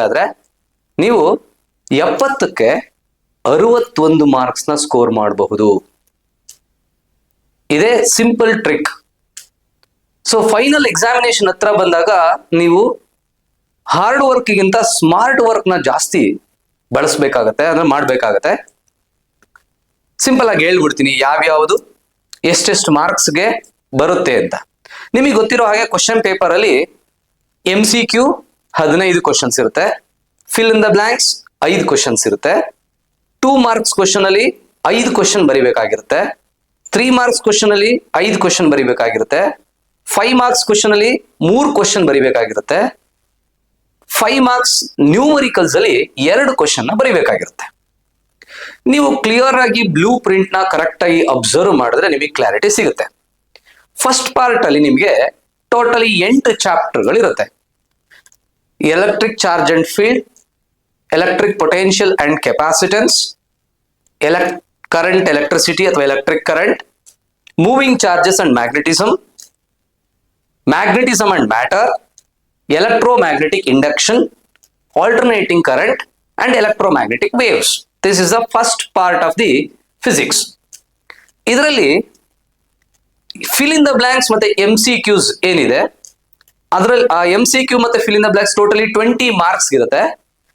ಆದ್ರೆ ನೀವು 70ಕ್ಕೆ 61 ಮಾರ್ಕ್ಸ್ ನ ಸ್ಕೋರ್ ಮಾಡಬಹುದು. ಇದೇ simple trick. So final examination ಹತ್ರ ಬಂದಾಗ ನೀವು ಹಾರ್ಡ್ ವರ್ಕ್ಗಿಂತ ಸ್ಮಾರ್ಟ್ ವರ್ಕ್ ನ ಜಾಸ್ತಿ ಬಳಸಬೇಕಾಗತ್ತೆ, ಅಂದ್ರೆ ಮಾಡ್ಬೇಕಾಗತ್ತೆ. ಸಿಂಪಲ್ ಆಗಿ ಹೇಳ್ಬಿಡ್ತೀನಿ ಯಾವ್ಯಾವುದು ಎಷ್ಟೆಷ್ಟು ಮಾರ್ಕ್ಸ್ಗೆ ಬರುತ್ತೆ ಅಂತ. ನಿಮಗೆ ಗೊತ್ತಿರೋ ಹಾಗೆ ಕ್ವಶನ್ ಪೇಪರ್ ಅಲ್ಲಿ MCQ 15 ಕ್ವಶನ್ಸ್ ಇರುತ್ತೆ, fill in the blanks 5 questions ಇರುತ್ತೆ, 2 ಮಾರ್ಕ್ಸ್ ಕ್ವಶನ್ ಅಲ್ಲಿ 5 ಕ್ವಶನ್ ಬರಿಬೇಕಾಗಿರುತ್ತೆ, 3 ಮಾರ್ಕ್ಸ್ ಕ್ವಶನ್ ಅಲ್ಲಿ 5 ಕ್ವಶನ್ ಬರಿಬೇಕಾಗಿರುತ್ತೆ, 5 ಮಾರ್ಕ್ಸ್ ಕ್ವಶನ್ ಅಲ್ಲಿ 3 ಕ್ವಶನ್ ಬರಿಬೇಕಾಗಿರುತ್ತೆ, 5 ಮಾರ್ಕ್ಸ್ ನ್ಯೂಮರಿಕಲ್ಸ್ ಅಲ್ಲಿ 2 ಕ್ವಶನ್ ಬರಿಬೇಕಾಗಿರುತ್ತೆ. ನೀವು ಕ್ಲಿಯರ್ ಆಗಿ ಬ್ಲೂ ಪ್ರಿಂಟ್ ನ ಕರೆಕ್ಟ್ ಆಗಿ ಅಬ್ಸರ್ವ್ ಮಾಡಿದ್ರೆ ನಿಮಗೆ ಕ್ಲಾರಿಟಿ ಸಿಗುತ್ತೆ. ಫಸ್ಟ್ ಪಾರ್ಟ್ ಅಲ್ಲಿ ನಿಮಗೆ ಟೋಟಲಿ 8 ಚಾಪ್ಟರ್ಗಳು ಇರುತ್ತೆ. Electric charge and field, electric potential and capacitance, current electricity ಅಥವಾ electric current, moving charges and magnetism, magnetism and matter, electromagnetic induction, alternating current and electromagnetic waves. This is the first part of the physics. ಇದರಲ್ಲಿ fill in the blanks ಮತ್ತೆ MCQs ಏನಿದೆ ಅದರಲ್ಲಿ ಆ MCQ ಮತ್ತೆ fill in the blanks totally 20 marks ಇರುತ್ತೆ.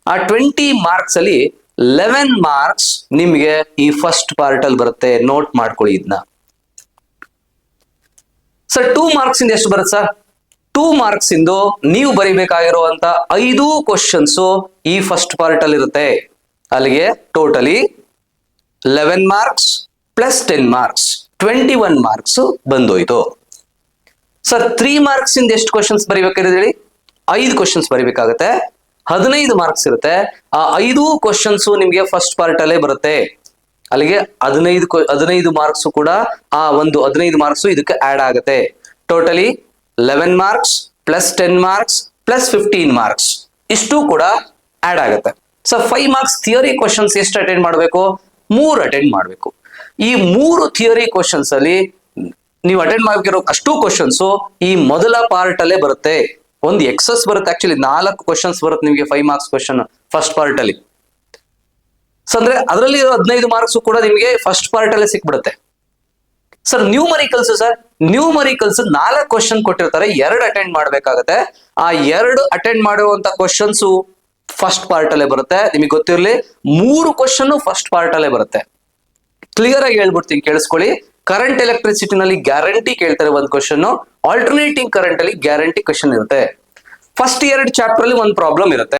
ಆ 20 marks ಅಲ್ಲಿ 11 marks ನಿಮಗೆ ಈ ಫಸ್ಟ್ ಪಾರ್ಟ್ ಅಲ್ಲಿ ಬರುತ್ತೆ. ನೋಟ್ ಮಾಡ್ಕೊಳ್ಳಿ ಇದನ್ನ. ಸರ್ 2 ಮಾರ್ಕ್ಸ್ ಇಂದ ಎಷ್ಟು ಬರುತ್ತೆ ಸರ್? 2 ಮಾರ್ಕ್ಸ್ ಇಂದು ನೀವು ಬರಿಬೇಕಾಗಿರುವಂತ 5 ಕ್ವಶನ್ಸ್ ಈ ಫಸ್ಟ್ ಪಾರ್ಟ್ ಅಲ್ಲಿ ಇರುತ್ತೆ. ಅಲ್ಲಿಗೆ totally 11 marks plus 10 marks 21 marks ಬಂದೋಯ್ತು. ಸರ್ 3 ಮಾರ್ಕ್ಸ್ ಇಂದ ಎಷ್ಟು ಕ್ವಶನ್ಸ್ ಬರಿಬೇಕಾದ್ರೆ ಹೇಳಿ? 5 ಕ್ವಶನ್ಸ್ ಬರಿಬೇಕಾಗತ್ತೆ, 15 ಮಾರ್ಕ್ಸ್ ಇರುತ್ತೆ. ಆ 5 ಕ್ವಶನ್ಸ್ ನಿಮ್ಗೆ ಫಸ್ಟ್ ಪಾರ್ಟ್ ಅಲ್ಲೇ ಬರುತ್ತೆ. ಅಲ್ಲಿಗೆ 15 ಮಾರ್ಕ್ಸ್ ಕೂಡ ಆ ಒಂದು 15 ಮಾರ್ಕ್ಸ್ ಇದಕ್ಕೆ ಆಡ್ ಆಗುತ್ತೆ. Totally 11 marks plus 10 marks plus 15 marks ಇಷ್ಟು ಕೂಡ ಆಡ್ ಆಗುತ್ತೆ. ಸೊ 5 ಮಾರ್ಕ್ಸ್ ಥಿಯರಿ ಕ್ವಶನ್ಸ್ ಎಷ್ಟು ಅಟೆಂಡ್ ಮಾಡಬೇಕು? 3 ಅಟೆಂಡ್ ಮಾಡಬೇಕು. ಈ 3 ಥಿಯರಿ ಕ್ವಶನ್ಸ್ ಅಲ್ಲಿ ನೀವು ಅಟೆಂಡ್ ಮಾಡಬೇಕಿರೋ ಅಷ್ಟು ಕ್ವಶನ್ಸ್ ಈ ಮೊದಲ ಪಾರ್ಟ್ ಅಲ್ಲೇ ಬರುತ್ತೆ. ಒಂದು ಎಕ್ಸಸ್ ಬರುತ್ತೆ, ಆಕ್ಚುಲಿ 4 ಕ್ವಶನ್ಸ್ ಬರುತ್ತೆ ನಿಮಗೆ 5 ಮಾರ್ಕ್ಸ್ ಕ್ವಶನ್ ಫಸ್ಟ್ ಪಾರ್ಟ್ ಅಲ್ಲಿ. ಸೊ ಅಂದ್ರೆ ಅದರಲ್ಲಿ 15 ಮಾರ್ಕ್ಸ್ ಕೂಡ ನಿಮಗೆ ಫಸ್ಟ್ ಪಾರ್ಟ್ ಅಲ್ಲೇ ಸಿಕ್ಬಿಡುತ್ತೆ. Sir numericals, sir numericals 4 question ಕೊಟ್ಟಿರ್ತಾರೆ, 2 ಅಟೆಂಡ್ ಮಾಡ್ಬೇಕಾಗತ್ತೆ. ಆ 2 ಅಟೆಂಡ್ ಮಾಡುವಂತ ಕ್ವಶನ್ಸ್ ಫಸ್ಟ್ ಪಾರ್ಟ್ ಅಲ್ಲೇ ಬರುತ್ತೆ. ನಿಮಗೆ ಗೊತ್ತಿರಲಿ 3 ಕ್ವಶನ್ ಫಸ್ಟ್ ಪಾರ್ಟ್ ಅಲ್ಲೇ ಬರುತ್ತೆ. ಕ್ಲಿಯರ್ ಆಗಿ ಹೇಳ್ಬಿಡ್ತೀನಿ, ಕೇಳಿಸ್ಕೊಳ್ಳಿ. ಕರೆಂಟ್ ಎಲೆಕ್ಟ್ರಿಸಿಟಿನಲ್ಲಿ ಗ್ಯಾರಂಟಿ ಕೇಳ್ತಾರೆ ಒಂದು ಕ್ವಶನ್, ಆಲ್ಟರ್ನೇಟಿಂಗ್ ಕರೆಂಟ್ ಅಲ್ಲಿ ಗ್ಯಾರಂಟಿ ಕ್ವಶನ್ ಇರುತ್ತೆ. ಫಸ್ಟ್ 2 ಚಾಪ್ಟರ್ ಅಲ್ಲಿ ಒಂದು ಪ್ರಾಬ್ಲಮ್ ಇರುತ್ತೆ.